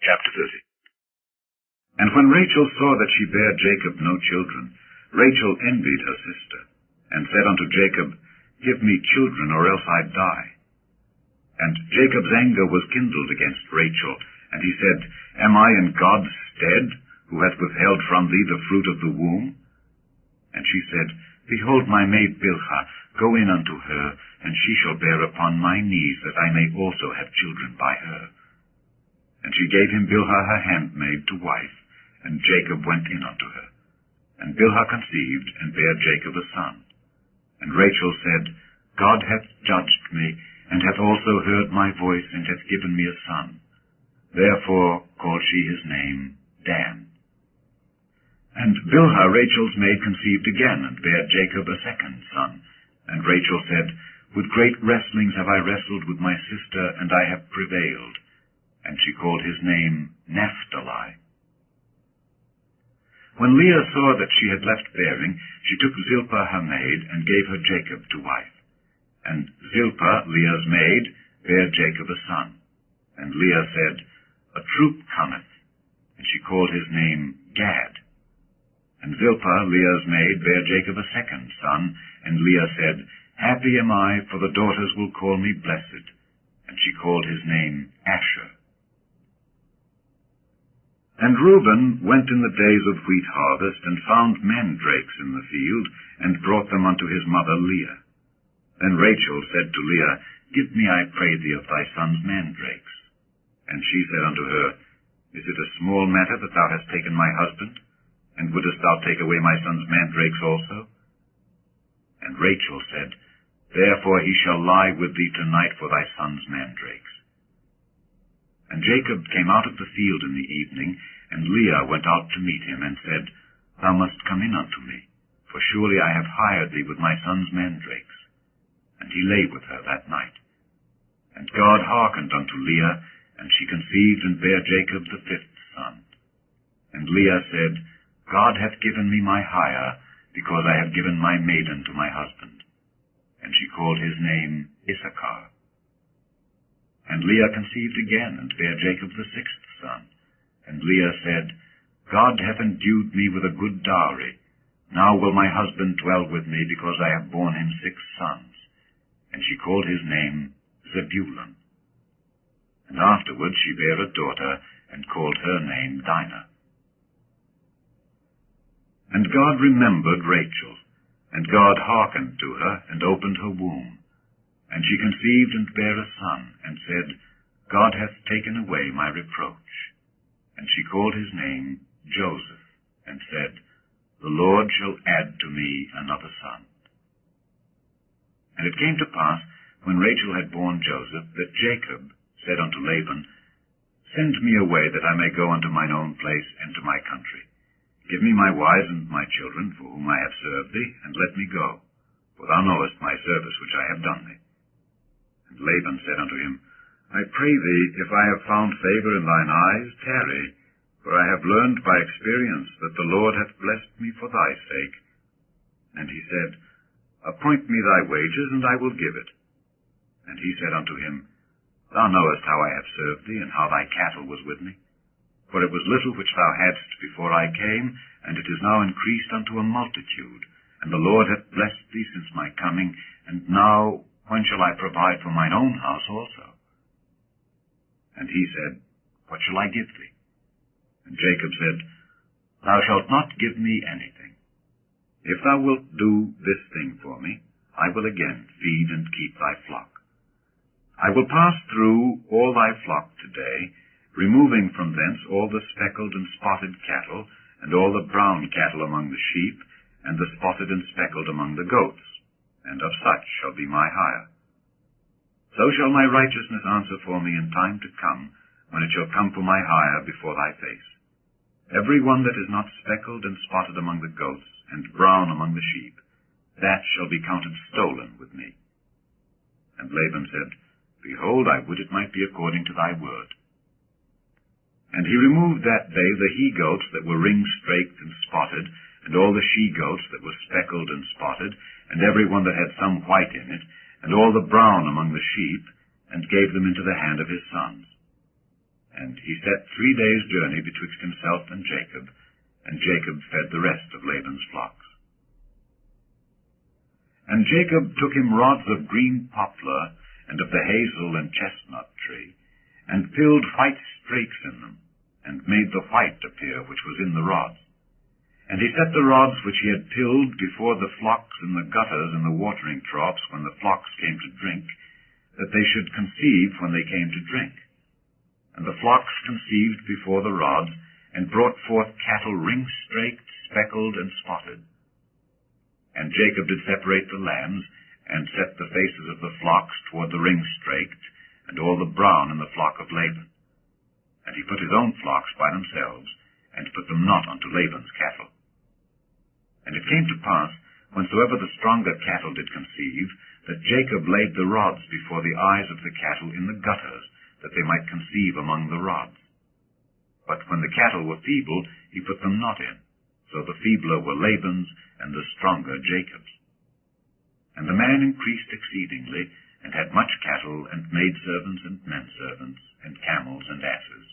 Chapter 30. And when Rachel saw that she bare Jacob no children, Rachel envied her sister, and said unto Jacob, Give me children, or else I die. And Jacob's anger was kindled against Rachel, and he said, Am I in God's stead, who hath withheld from thee the fruit of the womb? And she said, Behold my maid Bilhah, go in unto her, and she shall bear upon my knees, that I may also have children by her. And she gave him Bilhah her handmaid to wife, and Jacob went in unto her. And Bilhah conceived, and bare Jacob a son. And Rachel said, God hath judged me, and hath also heard my voice, and hath given me a son. Therefore called she his name Dan. And Bilhah Rachel's maid conceived again, and bare Jacob a second son. And Rachel said, With great wrestlings have I wrestled with my sister, and I have prevailed. And she called his name Naphtali. When Leah saw that she had left bearing, she took Zilpah her maid, and gave her Jacob to wife. And Zilpah, Leah's maid, bare Jacob a son. And Leah said, A troop cometh. And she called his name Gad. And Zilpah, Leah's maid, bare Jacob a second son. And Leah said, Happy am I, for the daughters will call me blessed. And she called his name Asher. And Reuben went in the days of wheat harvest, and found mandrakes in the field, and brought them unto his mother Leah. Then Rachel said to Leah, Give me, I pray thee, of thy son's mandrakes. And she said unto her, Is it a small matter that thou hast taken my husband? And wouldest thou take away my son's mandrakes also? And Rachel said, Therefore he shall lie with thee tonight for thy son's mandrakes. And Jacob came out of the field in the evening, and Leah went out to meet him, and said, Thou must come in unto me, for surely I have hired thee with my son's mandrakes. And he lay with her that night. And God hearkened unto Leah, and she conceived and bare Jacob the fifth son. And Leah said, God hath given me my hire, because I have given my maiden to my husband. And she called his name Issachar. And Leah conceived again, and bare Jacob the sixth son. And Leah said, God hath endued me with a good dowry. Now will my husband dwell with me, because I have borne him 6 sons. And she called his name Zebulun. And afterward she bare a daughter, and called her name Dinah. And God remembered Rachel, and God hearkened to her, and opened her womb. And she conceived and bare a son, and said, God hath taken away my reproach. And she called his name Joseph, and said, The Lord shall add to me another son. And it came to pass, when Rachel had borne Joseph, that Jacob said unto Laban, Send me away, that I may go unto mine own place, and to my country. Give me my wives and my children, for whom I have served thee, and let me go, for thou knowest my service which I have done thee. And Laban said unto him, I pray thee, if I have found favor in thine eyes, tarry, for I have learned by experience that the Lord hath blessed me for thy sake. And he said, Appoint me thy wages, and I will give it. And he said unto him, Thou knowest how I have served thee, and how thy cattle was with me. For it was little which thou hadst before I came, and it is now increased unto a multitude. And the Lord hath blessed thee since my coming, and now when shall I provide for mine own house also? And he said, What shall I give thee? And Jacob said, Thou shalt not give me anything. If thou wilt do this thing for me, I will again feed and keep thy flock. I will pass through all thy flock today, removing from thence all the speckled and spotted cattle, and all the brown cattle among the sheep, and the spotted and speckled among the goats, and of such shall be my hire. So shall my righteousness answer for me in time to come, when it shall come for my hire before thy face. Every one that is not speckled and spotted among the goats, and brown among the sheep, that shall be counted stolen with me. And Laban said, Behold, I would it might be according to thy word. And he removed that day the he-goats that were ring-straked and spotted, and all the she-goats that were speckled and spotted, and every one that had some white in it, and all the brown among the sheep, and gave them into the hand of his sons. And he set 3 days' journey betwixt himself and Jacob fed the rest of Laban's flocks. And Jacob took him rods of green poplar, and of the hazel and chestnut tree, and filled white strakes in them, and made the white appear which was in the rods. And he set the rods which he had pilled before the flocks in the gutters and the watering troughs when the flocks came to drink, that they should conceive when they came to drink. And the flocks conceived before the rods, and brought forth cattle ring-straked, speckled, and spotted. And Jacob did separate the lambs, and set the faces of the flocks toward the ring-straked, and all the brown in the flock of Laban. And he put his own flocks by themselves, and put them not unto Laban's cattle. And it came to pass, whensoever the stronger cattle did conceive, that Jacob laid the rods before the eyes of the cattle in the gutters, that they might conceive among the rods. But when the cattle were feeble, he put them not in. So the feebler were Laban's, and the stronger Jacob's. And the man increased exceedingly, and had much cattle, and maidservants, and menservants, and camels, and asses.